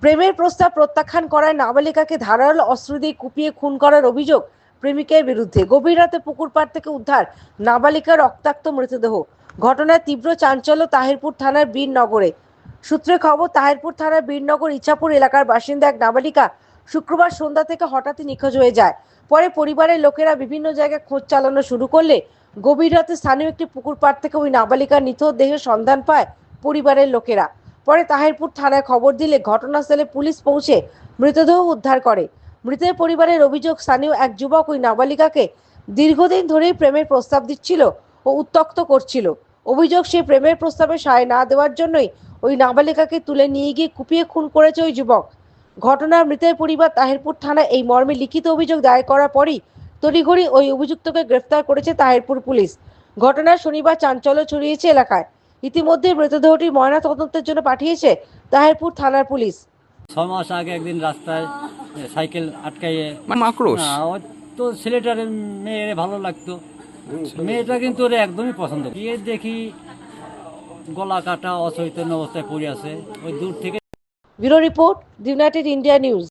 প্রেমের প্রস্তাব প্রত্যাখ্যান করায় নাবালিকাকে ধারালো অস্ত্র দিয়ে কুপিয়ে খুন করার অভিযোগ প্রেমিকের বিরুদ্ধে। গভীর রাতে পুকুর পাড় থেকে উদ্ধার নাবালিকার রক্তাক্ত মৃতদেহ। ঘটনায় তীব্র চাঞ্চল্য তাহিরপুর থানার বীরনগরে। সূত্রে খবর, তাহিরপুর থানার বীরনগর ইছাপুর এলাকার বাসিন্দা এক নাবালিকা শুক্রবার সন্ধ্যা থেকে হঠাৎই নিখোঁজ হয়ে যায়। পরে পরিবারের লোকেরা বিভিন্ন জায়গায় খোঁজ চালানো শুরু করলে গভীর রাতে স্থানীয় একটি পুকুর পাড় থেকে ওই নাবালিকার নিথর দেহের সন্ধান পায় পরিবারের লোকেরা। পরে তাহিরপুর থানায় খবর দিলে ঘটনাস্থলে পুলিশ পৌঁছে মৃতদেহ উদ্ধার করে। মৃতের পরিবারের অভিযোগ, স্থানীয় এক যুবক ওই নাবালিকাকে দীর্ঘদিন ধরেই প্রেমের প্রস্তাব দিচ্ছিল ও উত্ত্যক্ত করছিল। অভিযোগ, সেই প্রেমের প্রস্তাবে সায় না দেওয়ার জন্যই ওই নাবালিকাকে তুলে নিয়ে গিয়ে কুপিয়ে খুন করেছে ওই যুবক। ঘটনার মৃতের পরিবার তাহিরপুর থানায় এই মর্মে লিখিত অভিযোগ দায়ের করার পরই তড়িঘড়ি ওই অভিযুক্তকে গ্রেফতার করেছে তাহিরপুর পুলিশ। ঘটনার শনিবার চাঞ্চল্য ছড়িয়েছে এলাকায়। ইতিমধ্যে মৃতদেহটি ময়নাতদন্তের জন্য পাঠিয়েছে তাহিরপুর থানার পুলিশ। 6 মাস আগে একদিন রাস্তায় সাইকেল আটকাইয়ে মাকড়স ওই তো ছেলেটার মেয়ের ভালো লাগতো, মেয়েটা কিন্তু ওরা একদমই পছন্দ গিয়ে দেখি গলা কাটা অচৈতন্য অবস্থায় পড়ে আছে। ওই দূর থেকে bureau report, United India news.